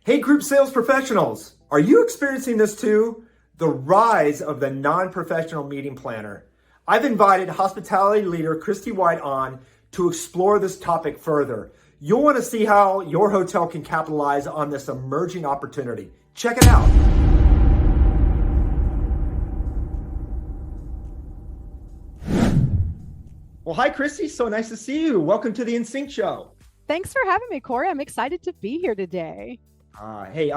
Hey, group sales professionals, are you experiencing this too? The rise of the non-professional meeting planner. I've invited hospitality leader Christy White on to explore this topic further. You'll want to see how your hotel can capitalize on this emerging opportunity. Check it out. Well, hi, Christy. So nice to see you. Welcome to the InSync Show. Thanks for having me, Cory. I'm excited to be here today. Hey,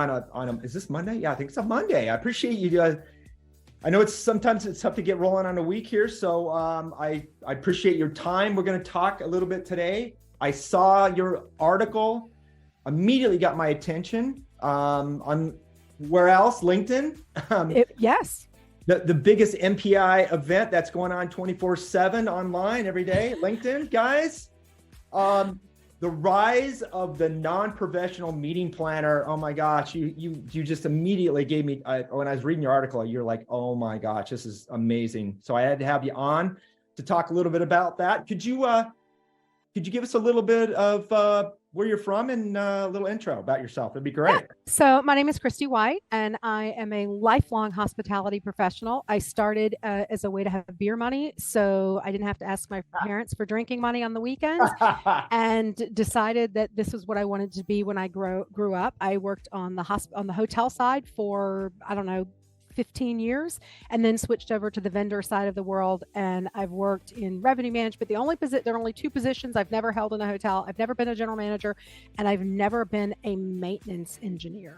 is this Monday? Yeah, I think it's a Monday. I appreciate you guys. I know sometimes it's tough to get rolling on a week here, so I appreciate your time. We're going to talk a little bit today. I saw your article, immediately got my attention. On where else? LinkedIn. Yes. The biggest MPI event that's going on 24/7 online every day. LinkedIn, guys. The rise of the non-professional meeting planner. Oh my gosh, you just immediately gave me, when I was reading your article, you're like, oh my gosh, this is amazing. So I had to have you on to talk a little bit about that. Could you give us a little bit of where you're from and a little intro about yourself? It'd be great. Yeah. So my name is Christy White, and I am a lifelong hospitality professional. I started as a way to have beer money, so I didn't have to ask my parents for drinking money on the weekends, and decided that this was what I wanted to be when I grew up. I worked on the hotel side for, I don't know, 15 years, and then switched over to the vendor side of the world. And I've worked in revenue management. There are only two positions I've never held in a hotel. I've never been a general manager, and I've never been a maintenance engineer.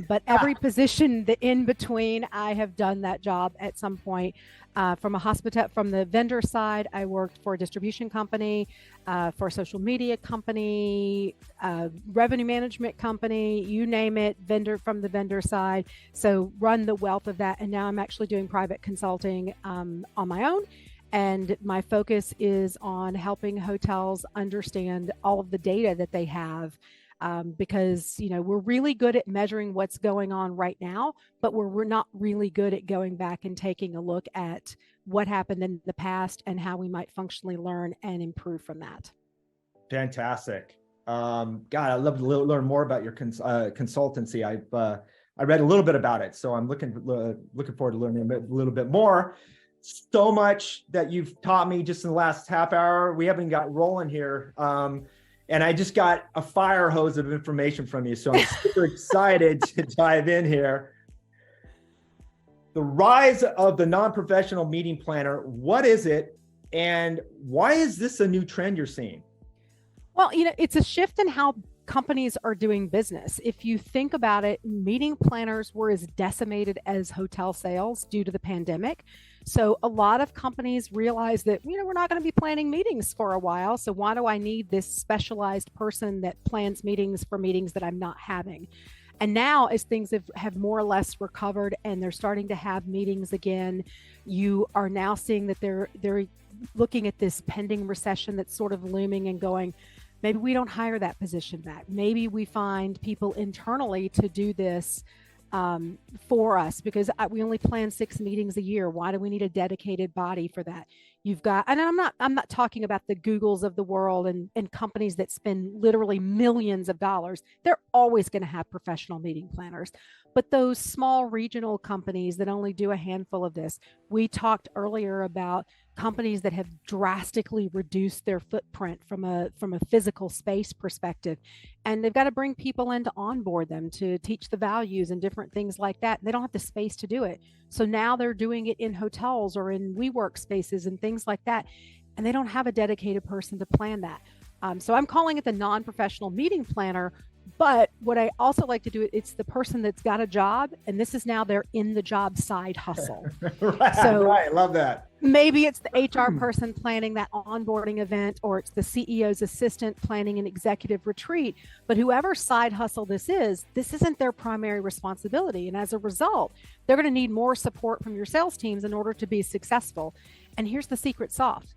But every position in between, I have done that job at some point. From the vendor side, I worked for a distribution company, for a social media company, revenue management company, you name it, from the vendor side. So run the wealth of that. And now I'm actually doing private consulting on my own. And my focus is on helping hotels understand all of the data that they have. Because, we're really good at measuring what's going on right now, but we're not really good at going back and taking a look at what happened in the past and how we might functionally learn and improve from that. Fantastic. God, I'd love to learn more about your consultancy. I read a little bit about it, so I'm looking forward to learning a little bit more. So much that you've taught me just in the last half hour. We haven't got rolling here. And I just got a fire hose of information from you. So I'm super excited to dive in here. The rise of the non-professional meeting planner. What is it? And why is this a new trend you're seeing? Well, it's a shift in how companies are doing business. If you think about it, meeting planners were as decimated as hotel sales due to the pandemic. So a lot of companies realize that, we're not going to be planning meetings for a while. So why do I need this specialized person that plans meetings for meetings that I'm not having? And now, as things have more or less recovered and they're starting to have meetings again, you are now seeing that they're looking at this pending recession that's sort of looming and going, maybe we don't hire that position back. Maybe we find people internally to do this for us, because we only plan 6 meetings a year. Why do we need a dedicated body for that? You've got, and I'm not talking about the Googles of the world and companies that spend literally millions of dollars. They're always going to have professional meeting planners. But those small regional companies that only do a handful of this, we talked earlier about companies that have drastically reduced their footprint from a physical space perspective. And they've got to bring people in to onboard them, to teach the values and different things like that. They don't have the space to do it. So now they're doing it in hotels or in WeWork spaces and things like that. And they don't have a dedicated person to plan that. So I'm calling it the non-professional meeting planner. But what I also like to do, it's the person that's got a job, and this is now their in the job side hustle. Right, love that. Maybe it's the HR person planning that onboarding event, or it's the CEO's assistant planning an executive retreat. But whoever side hustle this isn't their primary responsibility. And as a result, they're going to need more support from your sales teams in order to be successful. And here's the secret sauce.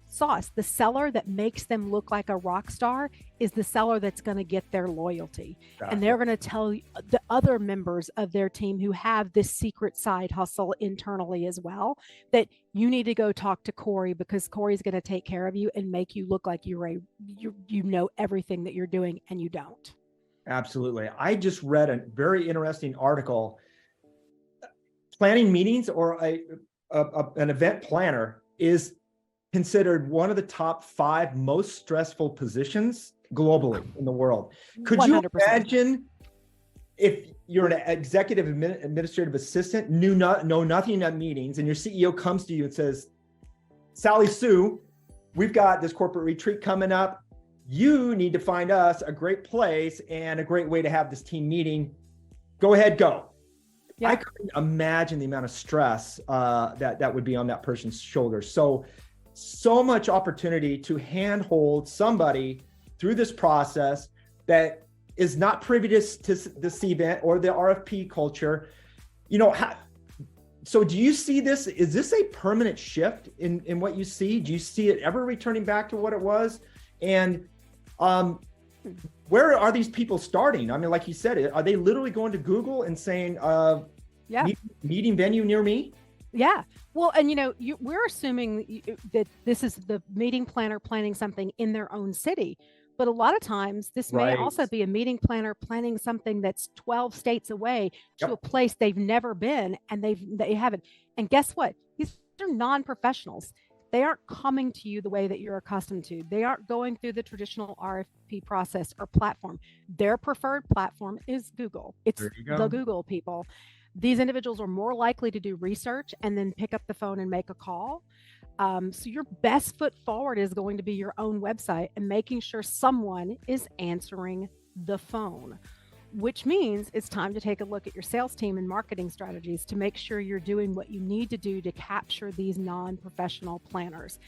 The seller that makes them look like a rock star is the seller that's going to get their loyalty. Gotcha. And they're going to tell the other members of their team who have this secret side hustle internally as well, that you need to go talk to Cory, because Cory's going to take care of you and make you look like you know everything that you're doing, and you don't. Absolutely. I just read a very interesting article. Planning meetings or an event planner is considered one of the top 5 most stressful positions globally in the world. Could 100%. You imagine if you're an executive administrative assistant, know nothing about meetings, and your CEO comes to you and says, Sally Sue, we've got this corporate retreat coming up. You need to find us a great place and a great way to have this team meeting. Go ahead, go. Yeah. I couldn't imagine the amount of stress that would be on that person's shoulders. So much opportunity to handhold somebody through this process that is not privy to this event or the RFP culture. So do you see this? Is this a permanent shift in what you see? Do you see it ever returning back to what it was? And where are these people starting? I mean, like you said, are they literally going to Google and saying, meeting venue near me? Yeah. Well, and we're assuming that this is the meeting planner planning something in their own city. But a lot of times this may also be a meeting planner planning something that's 12 states away to a place they've never been and they haven't. And guess what? These are non-professionals. They aren't coming to you the way that you're accustomed to. They aren't going through the traditional RFP process or platform. Their preferred platform is Google. It's the Google people. These individuals are more likely to do research and then pick up the phone and make a call. So your best foot forward is going to be your own website and making sure someone is answering the phone, which means it's time to take a look at your sales team and marketing strategies to make sure you're doing what you need to do to capture these non-professional planners.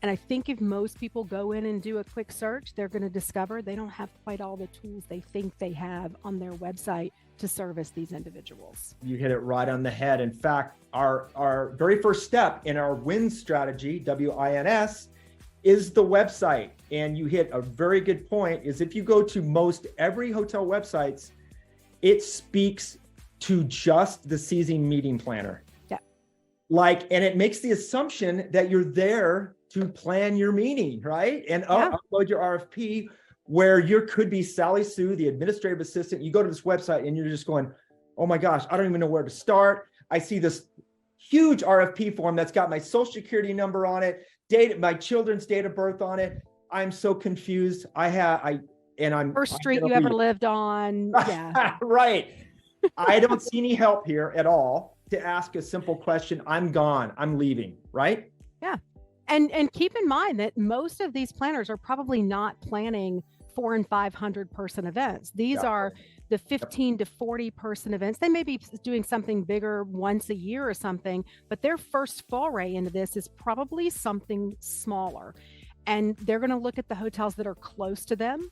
And I think if most people go in and do a quick search, they're going to discover they don't have quite all the tools they think they have on their website to service these individuals. You hit it right on the head. In fact, our very first step in our WIN strategy, WINS, is the website. And you hit a very good point, is if you go to most every hotel websites, it speaks to just the season meeting planner. Yeah. And it makes the assumption that you're there to plan your meeting, right? And upload your RFP, where you could be Sally Sue, the administrative assistant. You go to this website and you're just going, oh my gosh, I don't even know where to start. I see this huge RFP form that's got my social security number on it, my children's date of birth on it. I'm so confused. First street you ever lived on. Yeah. Right. I don't see any help here at all to ask a simple question. I'm gone. I'm leaving. Right. Yeah. And keep in mind that most of these planners are probably not planning 400 and 500 person events. These are the 15 to 40 person events. They may be doing something bigger once a year or something, but their first foray into this is probably something smaller. And they're going to look at the hotels that are close to them.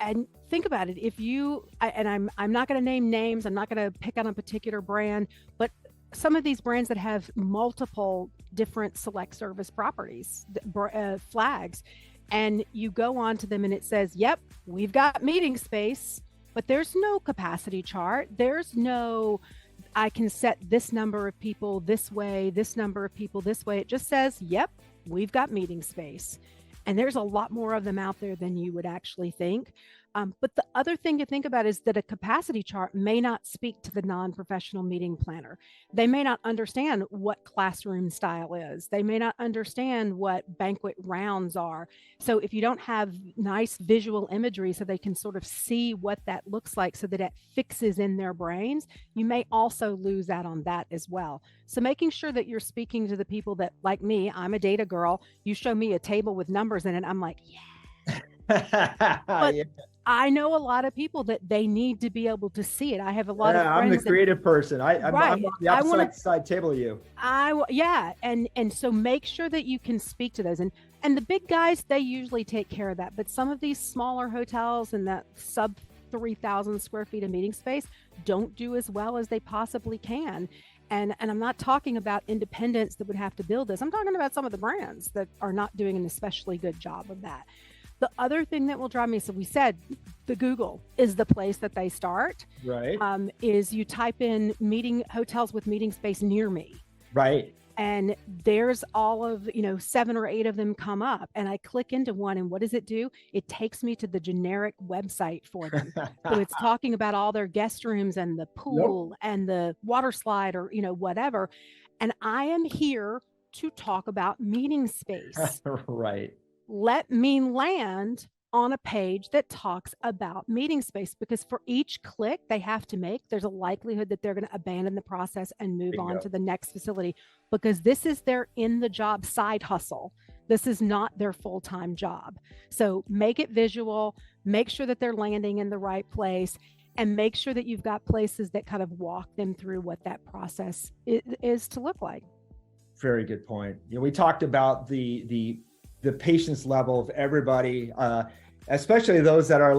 And think about it. If you, and I'm not going to name names, I'm not going to pick on a particular brand, but some of these brands that have multiple different select service properties, flags, and you go on to them and it says, yep, we've got meeting space, but there's no capacity chart. There's no, I can set this number of people this way, this number of people this way. It just says, yep, we've got meeting space. And there's a lot more of them out there than you would actually think. But the other thing to think about is that a capacity chart may not speak to the non-professional meeting planner. They may not understand what classroom style is. They may not understand what banquet rounds are. So if you don't have nice visual imagery so they can sort of see what that looks like so that it fixes in their brains, you may also lose out on that as well. So making sure that you're speaking to the people that, like me, I'm a data girl. You show me a table with numbers in it, I'm like, yeah. But I know a lot of people that they need to be able to see it. I have a lot of friends. I'm the creative person. I'm on the opposite side table of you. And so make sure that you can speak to those. And the big guys, they usually take care of that. But some of these smaller hotels and that sub 3,000 square feet of meeting space don't do as well as they possibly can. And I'm not talking about independents that would have to build this. I'm talking about some of the brands that are not doing an especially good job of that. The other thing that will drive me, so we said the Google is the place that they start. Right. Is you type in hotels with meeting space near me. Right. and there's all of, 7 or 8 of them come up, and I click into one, and what does it do? It takes me to the generic website for them. So it's talking about all their guest rooms and the pool and the water slide, or whatever. And I am here to talk about meeting space. Right. Let me land on a page that talks about meeting space, because for each click they have to make, there's a likelihood that they're going to abandon the process and move on to the next facility, because this is their in the job side hustle. This is not their full-time job. So make it visual, make sure that they're landing in the right place, and make sure that you've got places that kind of walk them through what that process is to look like. Very good point. We talked about the patience level of everybody, especially those that are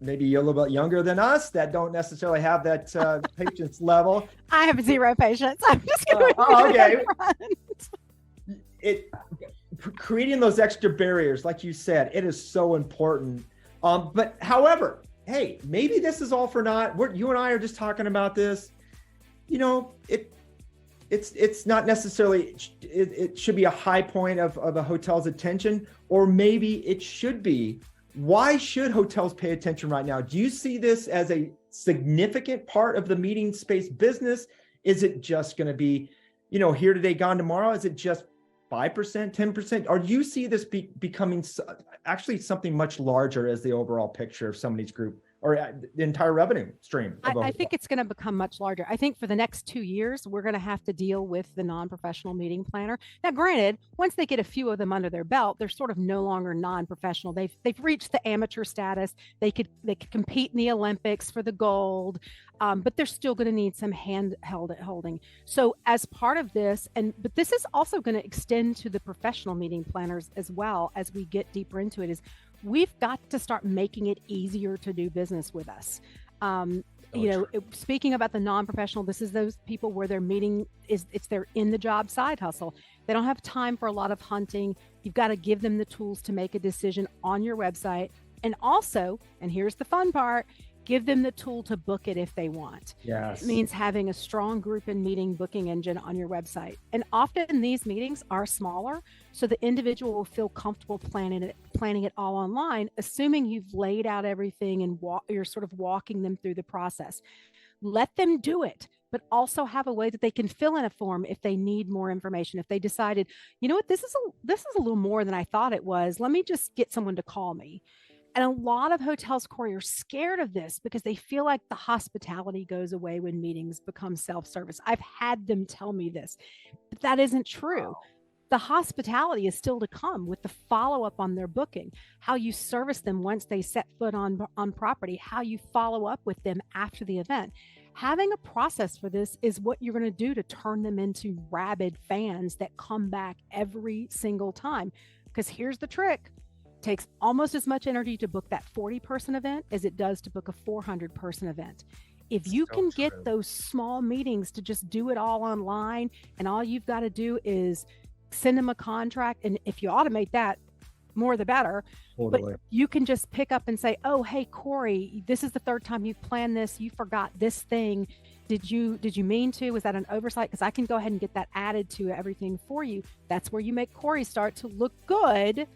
maybe a little bit younger than us, that don't necessarily have that patience level. I have zero patience. I'm just going creating those extra barriers, like you said, it is so important. But however, hey, maybe this is all for naught. You and I are just talking about this. It's not necessarily, it should be a high point of a hotel's attention, or maybe it should be. Why should hotels pay attention right now? Do you see this as a significant part of the meeting space business? Is it just going to be, here today, gone tomorrow? Is it just 5%, 10%? Or do you see this becoming actually something much larger as the overall picture of somebody's group, or the entire revenue stream? I think it's going to become much larger. I think for the next 2 years, we're going to have to deal with the non-professional meeting planner. Now, granted, once they get a few of them under their belt, they're sort of no longer non-professional. They've reached the amateur status. They could compete in the Olympics for the gold, but they're still going to need some handheld holding. So as part of this, but this is also going to extend to the professional meeting planners as well as we get deeper into it, is we've got to start making it easier to do business with us. Speaking about the non-professional, this is those people where their meeting it's their in the job side hustle. They don't have time for a lot of hunting. You've got to give them the tools to make a decision on your website. And also, and here's the fun part, give them the tool to book it if they want. Yes. It means having a strong group and meeting booking engine on your website. And often these meetings are smaller, so the individual will feel comfortable planning it all online, assuming you've laid out everything and you're sort of walking them through the process. Let them do it, but also have a way that they can fill in a form if they need more information. If they decided, this is a little more than I thought it was, let me just get someone to call me. And a lot of hotels, Cory, are scared of this because they feel like the hospitality goes away when meetings become self-service. I've had them tell me this, but that isn't true. Wow. The hospitality is still to come with the follow-up on their booking, how you service them once they set foot on property, how you follow up with them after the event. Having a process for this is what you're going to do to turn them into rabid fans that come back every single time. Because here's the trick. Takes almost as much energy to book that 40-person event as it does to book a 400-person event. If you can get those small meetings to just do it all online, and all you've got to do is send them a contract, and if you automate that, more the better. Totally. But you can just pick up and say, oh, hey, Cory, this is the 3rd time you've planned this. You forgot this thing. Did you mean to? Was that an oversight? Because I can go ahead and get that added to everything for you. That's where you make Cory start to look good.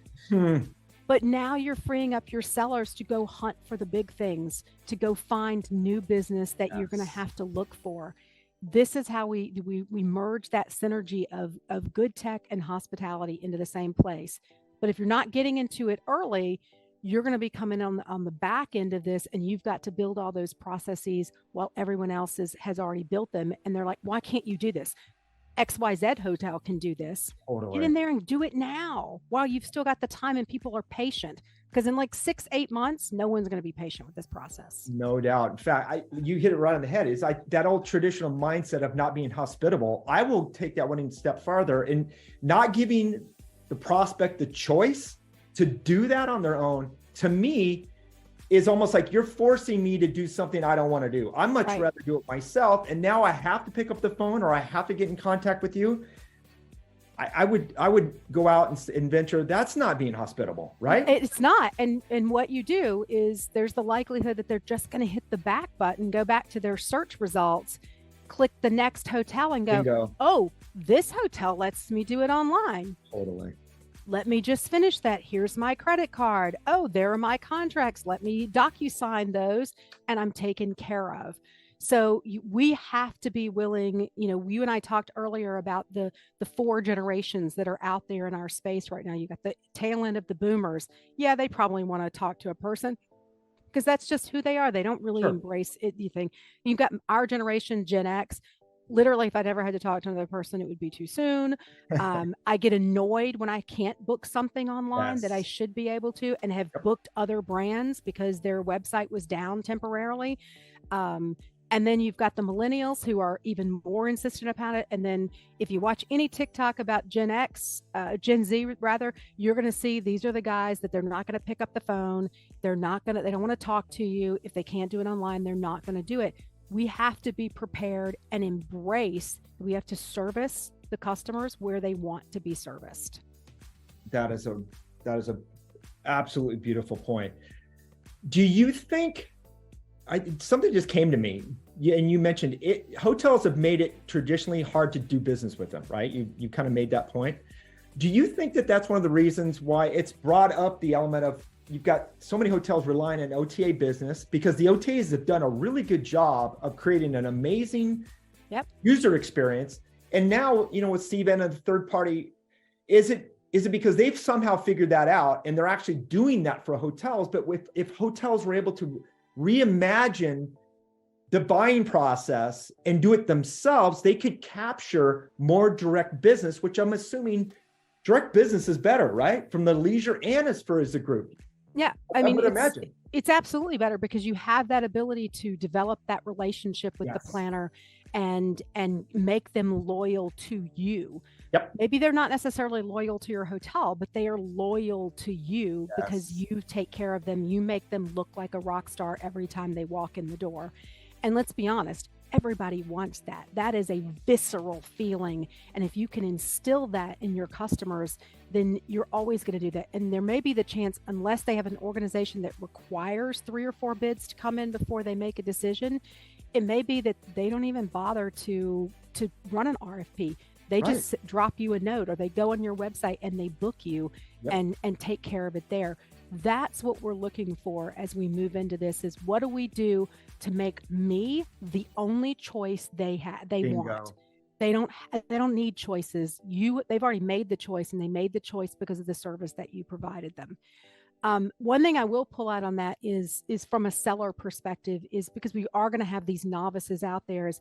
But now you're freeing up your sellers to go hunt for the big things, to go find new business that you're going to have to look for. This is how we merge that synergy of good tech and hospitality into the same place. But if you're not getting into it early, you're going to be coming on the back end of this, and you've got to build all those processes while everyone else has already built them. And they're like, why can't you do this? XYZ hotel can do this. Totally. Get in there and do it now while you've still got the time and people are patient. Because in like 6-8 months, no one's going to be patient with this process. No doubt. In fact, you hit it right on the head. Is that old traditional mindset of not being hospitable. I will take that one step farther, and not giving the prospect the choice to do that on their own, to me, is almost like you're forcing me to do something I don't want to do. I'd much rather do it myself. And now I have to pick up the phone, or I have to get in contact with you. I would go out and venture. That's not being hospitable, right? It's not. And what you do is there's the likelihood that they're just going to hit the back button, go back to their search results, click the next hotel and go, Bingo. oh, this hotel lets me do it online. Totally. Let me just finish that. Here's my credit card. Oh, there are my contracts. Let me DocuSign those and I'm taken care of. So we have to be willing, you and I talked earlier about the 4 generations that are out there in our space right now. You got the tail end of the boomers. Yeah, they probably want to talk to a person because that's just who they are. They don't really embrace it. You think you've got our generation, Gen X. Literally, if I'd ever had to talk to another person, it would be too soon. I get annoyed when I can't book something online that I should be able to, and have booked other brands because their website was down temporarily. And then you've got the millennials who are even more insistent about it. And then if you watch any TikTok about Gen Z rather, you're going to see these are the guys that they're not going to pick up the phone. They don't want to talk to you. If they can't do it online, they're not going to do it. We have to be prepared and embrace. We have to service the customers where they want to be serviced. That is a absolutely beautiful point. Do you think, something just came to me, and you mentioned it, hotels have made it traditionally hard to do business with them, right? You kind of made that point. Do you think that that's one of the reasons why it's brought up the element of, you've got so many hotels relying on OTA business, because the OTAs have done a really good job of creating an amazing user experience. And now, with Steve and the third party, is it because they've somehow figured that out and they're actually doing that for hotels? But if hotels were able to reimagine the buying process and do it themselves, they could capture more direct business, which I'm assuming direct business is better, right? From the leisure and as far as the group. Yeah, I mean, it's absolutely better because you have that ability to develop that relationship with the planner and make them loyal to you. Yep. Maybe they're not necessarily loyal to your hotel, but they are loyal to you because you take care of them. You make them look like a rock star every time they walk in the door. And let's be honest, everybody wants that. That is a visceral feeling. And if you can instill that in your customers, then you're always going to do that. And there may be the chance, unless they have an organization that requires 3 or 4 bids to come in before they make a decision, it may be that they don't even bother to run an RFP. They just drop you a note, or they go on your website and they book you and take care of it there. That's what we're looking for as we move into this, is what do we do to make me the only choice they want. They don't need choices. They've already made the choice, and they made the choice because of the service that you provided them. One thing I will pull out on that is from a seller perspective, is because we are going to have these novices out there, is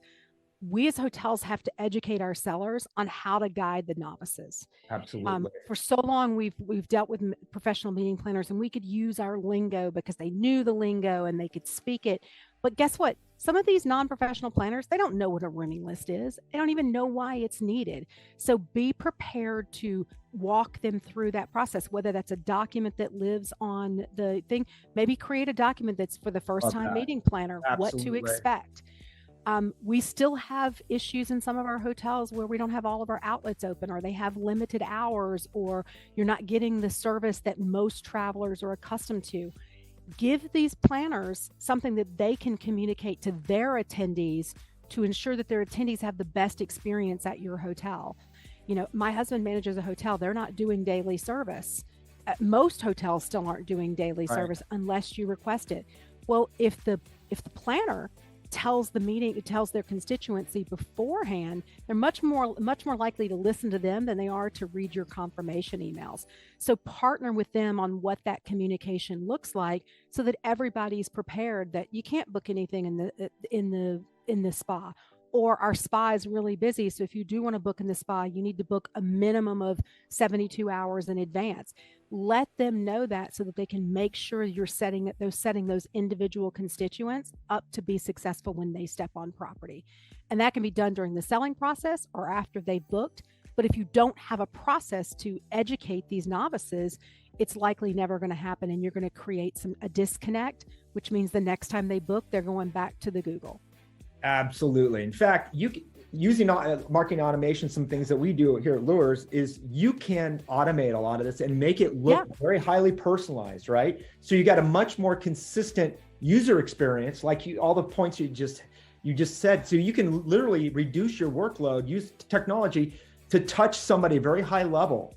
we as hotels have to educate our sellers on how to guide the novices. Absolutely. For so long, we've dealt with professional meeting planners, and we could use our lingo because they knew the lingo and they could speak it. But guess what? Some of these non-professional planners, they don't know what a rooming list is. They don't even know why it's needed. So be prepared to walk them through that process, whether that's a document that lives on the thing. Maybe create a document that's for the first time meeting planner, what to expect. We still have issues in some of our hotels where we don't have all of our outlets open, or they have limited hours, or you're not getting the service that most travelers are accustomed to. Give these planners something that they can communicate to their attendees to ensure that their attendees have the best experience at your hotel. My husband manages a hotel. They're not doing daily service. Most hotels still aren't doing daily service unless you request it. Well, if the planner tells their constituency beforehand, they're much more likely to listen to them than they are to read your confirmation emails. So partner with them on what that communication looks like, so that everybody's prepared that you can't book anything in the spa, or our spa is really busy. So if you do want to book in the spa, you need to book a minimum of 72 hours in advance. Let them know that, so that they can make sure you're setting those individual constituents up to be successful when they step on property. And that can be done during the selling process or after they've booked. But if you don't have a process to educate these novices, it's likely never going to happen. And you're going to create a disconnect, which means the next time they book, they're going back to the Google. Absolutely. In fact, using marketing automation, some things that we do here at Lures is you can automate a lot of this and make it look very highly personalized, right? So you got a much more consistent user experience, like all the points you just you just said, so you can literally reduce your workload, use technology to touch somebody very high level,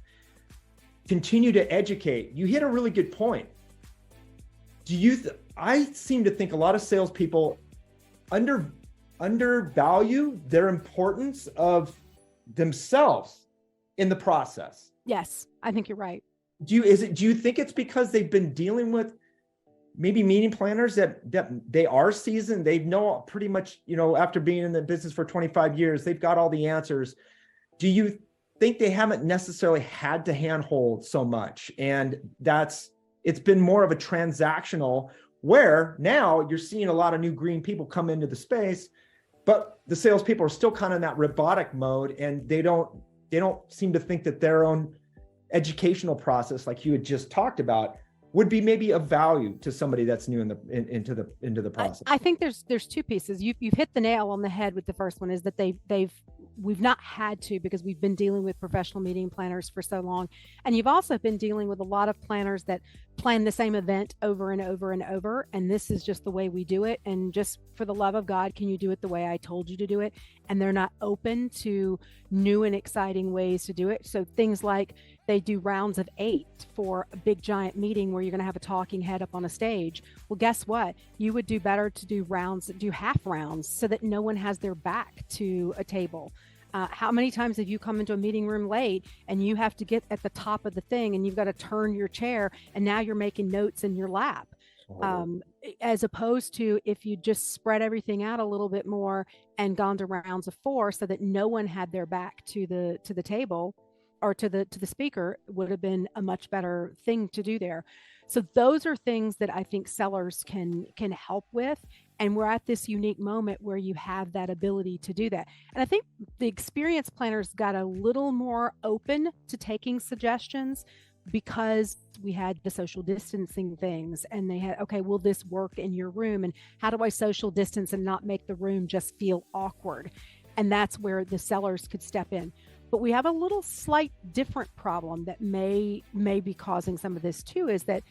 continue to educate. You hit a really good point. I seem to think a lot of salespeople undervalue their importance of themselves in the process. Yes, I think you're right. Do you think it's because they've been dealing with maybe meeting planners that they are seasoned, they know pretty much, after being in the business for 25 years, they've got all the answers. Do you think they haven't necessarily had to handhold so much? And it's been more of a transactional, where now you're seeing a lot of new green people come into the space, but the salespeople are still kind of in that robotic mode, and they don't seem to think that their own educational process, like you had just talked about, would be maybe of value to somebody that's new into the process. I think there's two pieces. You've hit the nail on the head with the first one, is that we've not had to, because we've been dealing with professional meeting planners for so long. And you've also been dealing with a lot of planners that plan the same event over and over and over. And this is just the way we do it. And just for the love of God, can you do it the way I told you to do it? And they're not open to new and exciting ways to do it. So things like they do rounds of 8 for a big giant meeting where you're going to have a talking head up on a stage. Well, guess what? You would do better to do half rounds, so that no one has their back to a table. How many times have you come into a meeting room late and you have to get at the top of the thing and you've got to turn your chair, and now you're making notes in your lap? As opposed to if you just spread everything out a little bit more and gone to rounds of 4, so that no one had their back to the table or to the speaker, would have been a much better thing to do there. So those are things that I think sellers can help with. And we're at this unique moment where you have that ability to do that. And I think the experienced planners got a little more open to taking suggestions, because we had the social distancing things, and they had, okay, will this work in your room? And how do I social distance and not make the room just feel awkward? And that's where the sellers could step in. But we have a little slight different problem that may be causing some of this too, is that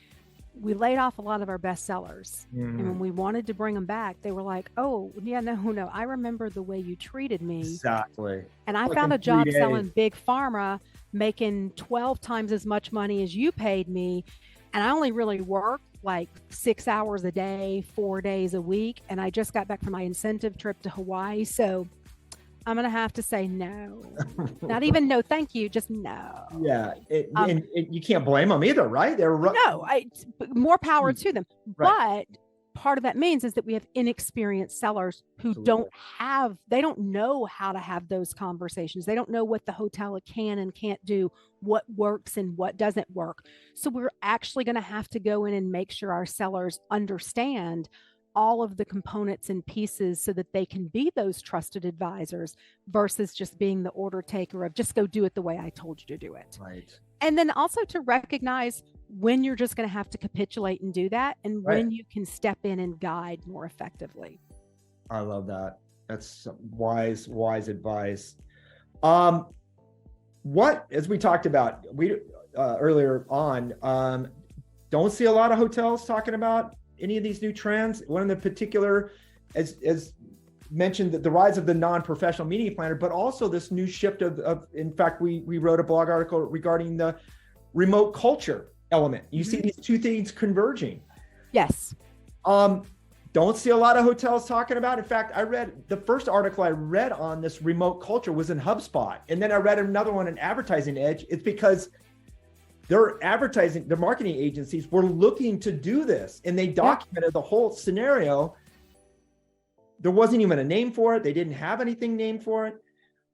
we laid off a lot of our best sellers. And when we wanted to bring them back, they were like, oh, yeah, no, I remember the way you treated me. Exactly. And I found a job selling big pharma, making 12 times as much money as you paid me. And I only really worked like 6 hours a day, 4 days a week. And I just got back from my incentive trip to Hawaii. So I'm going to have to say no. Not even no, thank you, just no. Yeah, and you can't blame them either, right? More power to them. Right. But part of that means is that we have inexperienced sellers who don't know how to have those conversations. They don't know what the hotel can and can't do, what works and what doesn't work. So we're actually going to have to go in and make sure our sellers understand all of the components and pieces, so that they can be those trusted advisors, versus just being the order taker of just go do it the way I told you to do it. Right. And then also to recognize when you're just going to have to capitulate and do that, and when you can step in and guide more effectively. I love that. That's wise advice. What, as we talked about, earlier on, don't see a lot of hotels talking about any of these new trends. One of the particular, as mentioned, that the rise of the non-professional meeting planner, but also this new shift of in fact, we wrote a blog article regarding the remote culture element. You see these two things converging. Yes. Don't see a lot of hotels talking about. In fact, I read the first article I read on this remote culture was in HubSpot. And then I read another one in Advertising Edge. It's because their marketing agencies were looking to do this, and they documented the whole scenario. There wasn't even a name for it. They didn't have anything named for it.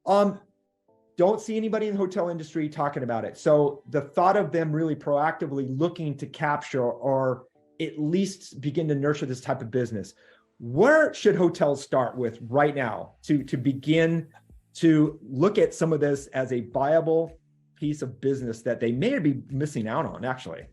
Don't see anybody in the hotel industry talking about it. So the thought of them really proactively looking to capture, or at least begin to nurture this type of business. Where should hotels start with right now to begin to look at some of this as a viable piece of business that they may be missing out on, actually?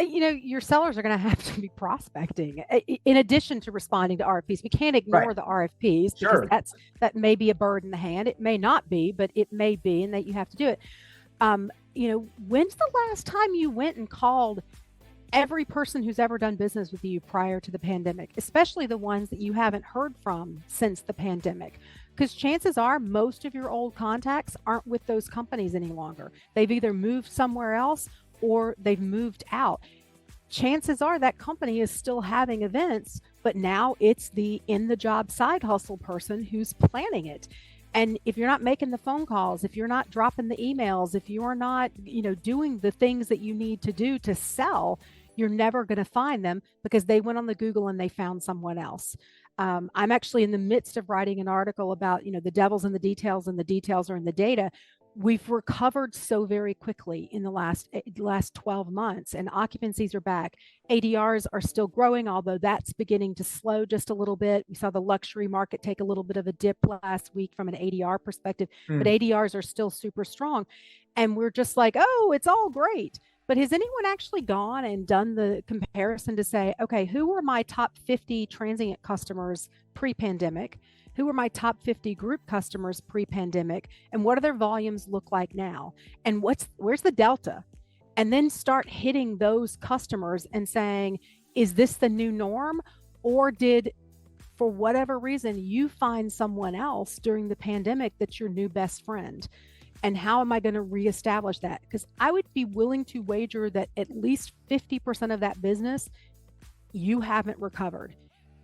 Your sellers are going to have to be prospecting in addition to responding to RFPs. We can't ignore the RFPs, because that may be a bird in the hand. It may not be, but it may be, and that you have to do it. When's the last time you went and called every person who's ever done business with you prior to the pandemic, especially the ones that you haven't heard from since the pandemic. Because chances are most of your old contacts aren't with those companies any longer. They've either moved somewhere else or they've moved out. Chances are that company is still having events, but now it's the in the job side hustle person who's planning it. And if you're not making the phone calls, if you're not dropping the emails, if you're not, doing the things that you need to do to sell, you're never going to find them because they went on the Google and they found someone else. I'm actually in the midst of writing an article about, the devil's in the details and the details are in the data. We've recovered so very quickly in the last 12 months, and occupancies are back. ADRs are still growing, although that's beginning to slow just a little bit. We saw the luxury market take a little bit of a dip last week from an ADR perspective, but ADRs are still super strong. And we're just like, oh, it's all great. But has anyone actually gone and done the comparison to say, okay, who were my top 50 transient customers pre-pandemic? Who were my top 50 group customers pre-pandemic? And what do their volumes look like now? And where's the delta? And then start hitting those customers and saying, is this the new norm? Or did, for whatever reason, you find someone else during the pandemic that's your new best friend? And how am I going to reestablish that? Because I would be willing to wager that at least 50% of that business, you haven't recovered.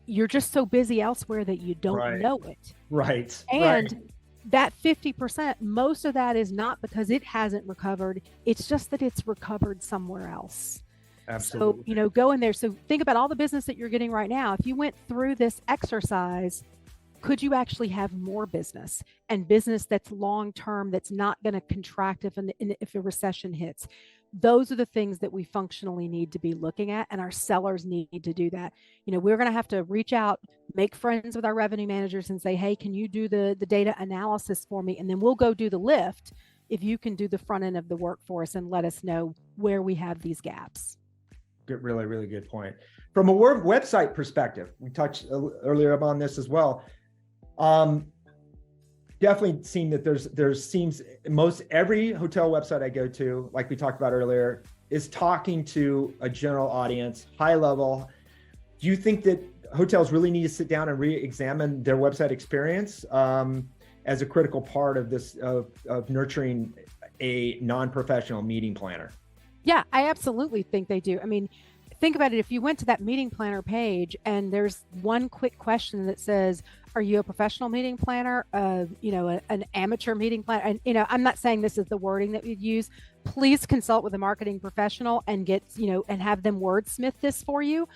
You're just so busy elsewhere that you don't know it. Right. And that 50%, most of that is not because it hasn't recovered. It's just that it's recovered somewhere else. Absolutely. So, go in there. So think about all the business that you're getting right now. If you went through this exercise, could you actually have more business and business that's long-term, that's not going to contract if a recession hits? Those are the things that we functionally need to be looking at, and our sellers need to do that. We're going to have to reach out, make friends with our revenue managers and say, hey, can you do the data analysis for me? And then we'll go do the lift if you can do the front end of the work for us and let us know where we have these gaps. Good, really, really good point. From a website perspective, we touched earlier on this as well. Definitely seen that there's seems most every hotel website I go to, like we talked about earlier, is talking to a general audience, high level. Do you think that hotels really need to sit down and re-examine their website experience as a critical part of this of nurturing a non-professional meeting planner? Yeah, I absolutely think they do. I mean, think about it. If you went to that meeting planner page and there's one quick question that says, are you a professional meeting planner? An amateur meeting planner? And, I'm not saying this is the wording that we'd use. Please consult with a marketing professional and get, and have them wordsmith this for you.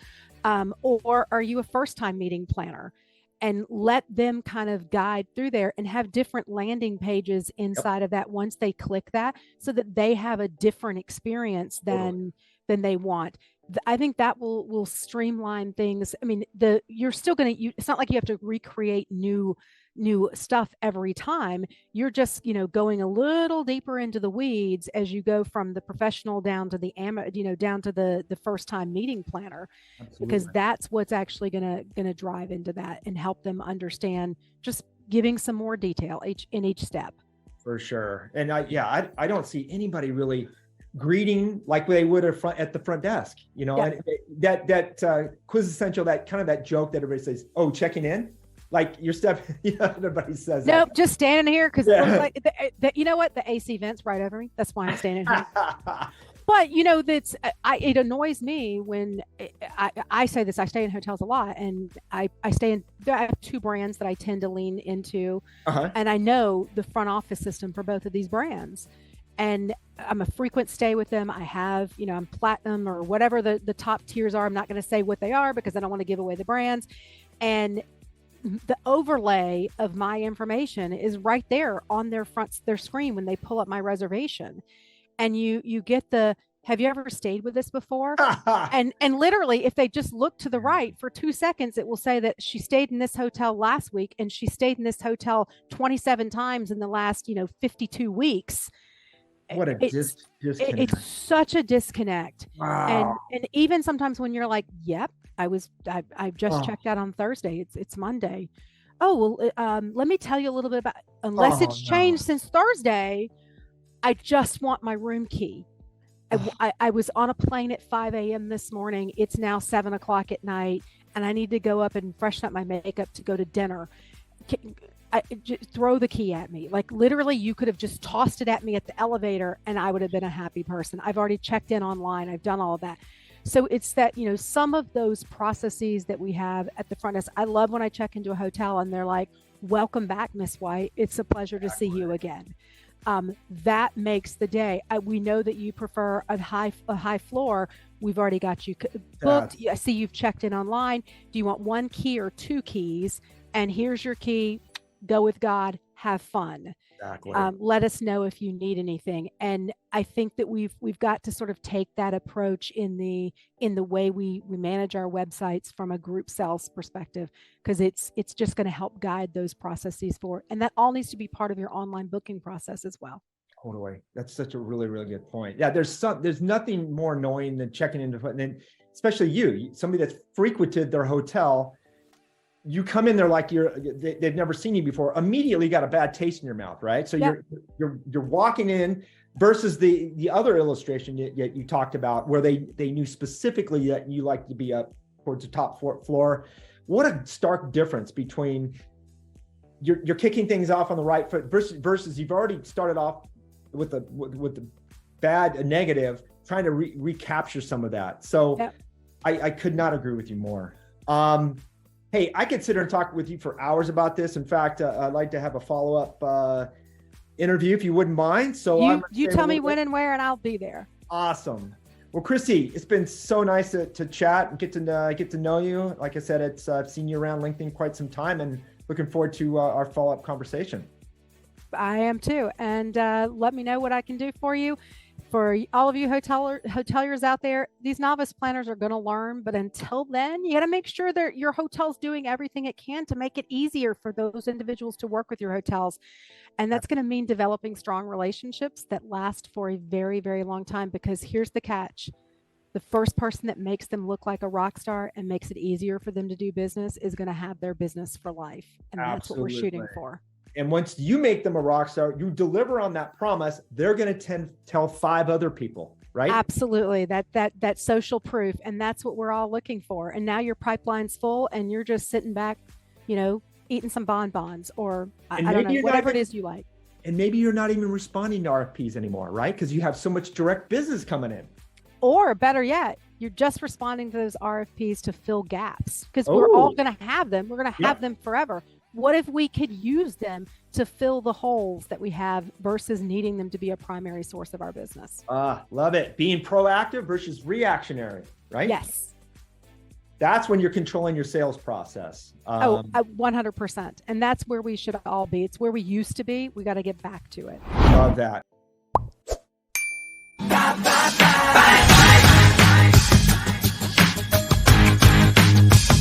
Or are you a first-time meeting planner? And let them kind of guide through there and have different landing pages inside of that once they click that, so that they have a different experience than they want. I think that will streamline things. I mean, you're still going to, it's not like you have to recreate new stuff every time. You're just, going a little deeper into the weeds as you go from the professional down to the down to the first time meeting planner. Absolutely. Because that's what's actually going to drive into that and help them understand, just giving some more detail in each step. For sure. And I don't see anybody really greeting like they would at the front desk, and that quintessential, that kind of that joke that everybody says, oh, checking in, like your step, everybody says nope, that. just standing here because it looks like you know what, the AC vent's right over me. That's why I'm standing here. But it annoys me when I say this. I stay in hotels a lot, and I have two brands that I tend to lean into, and I know the front office system for both of these brands. And I'm a frequent stay with them. I have, I'm platinum or whatever the top tiers are. I'm not going to say what they are because I don't want to give away the brands. And the overlay of my information is right there on their screen when they pull up my reservation. And you get have you ever stayed with this before? and literally, if they just look to the right for 2 seconds, it will say that she stayed in this hotel last week and she stayed in this hotel 27 times in the last, 52 weeks. What a disconnect. It's such a disconnect. Wow. And even sometimes when you're like, yep, I just checked out on Thursday. It's Monday. Oh, well, let me tell you a little bit about, unless it's changed since Thursday, I just want my room key. I was on a plane at 5 a.m. this morning. It's now 7 o'clock at night, and I need to go up and freshen up my makeup to go to dinner. Just throw the key at me. Like literally, you could have just tossed it at me at the elevator, and I would have been a happy person. I've already checked in online. I've done all of that. So it's that, some of those processes that we have at the front desk. I love when I check into a hotel and they're like, "Welcome back, Miss White. It's a pleasure to see you again." That makes the day. We know that you prefer a high floor. We've already got you booked. I see you've checked in online. Do you want one key or two keys? And here's your key. Go with God. Have fun. Exactly. Let us know if you need anything. And I think that we've got to sort of take that approach in the way we manage our websites from a group sales perspective, because it's just going to help guide those processes forward. And that all needs to be part of your online booking process as well. Totally. That's such a really, really good point. Yeah, there's nothing more annoying than checking into, and then especially somebody that's frequented their hotel. You come in there like they've never seen you before. Immediately got a bad taste in your mouth, right? So you're walking in versus the other illustration you talked about, where they knew specifically that you like to be up towards the top floor. What a stark difference between you're kicking things off on the right foot versus you've already started off with the bad negative, trying to recapture some of that. So I could not agree with you more. Hey, I could sit here and talk with you for hours about this. In fact, I'd like to have a follow-up interview if you wouldn't mind. So you tell me when and where, and I'll be there. Awesome. Well, Kristi, it's been so nice to chat and get to know you. Like I said, I've seen you around LinkedIn quite some time, and looking forward to our follow-up conversation. I am too. And let me know what I can do for you. For all of you hoteliers out there, these novice planners are going to learn, but until then, you got to make sure that your hotel's doing everything it can to make it easier for those individuals to work with your hotels. And that's going to mean developing strong relationships that last for a very, very long time, because here's the catch. The first person that makes them look like a rock star and makes it easier for them to do business is going to have their business for life. And that's what we're shooting for. And once you make them a rock star, you deliver on that promise, they're going to tell 5 other people, right? Absolutely. That social proof. And that's what we're all looking for. And now your pipeline's full and you're just sitting back, eating some bonbons or I don't know, whatever it is you like. And maybe you're not even responding to RFPs anymore, right? Because you have so much direct business coming in. Or better yet, you're just responding to those RFPs to fill gaps, because we're all going to have them. We're going to have them forever. What if we could use them to fill the holes that we have versus needing them to be a primary source of our business? Love it. Being proactive versus reactionary, right? Yes. That's when you're controlling your sales process. 100%. And that's where we should all be. It's where we used to be. We got to get back to it. Love that.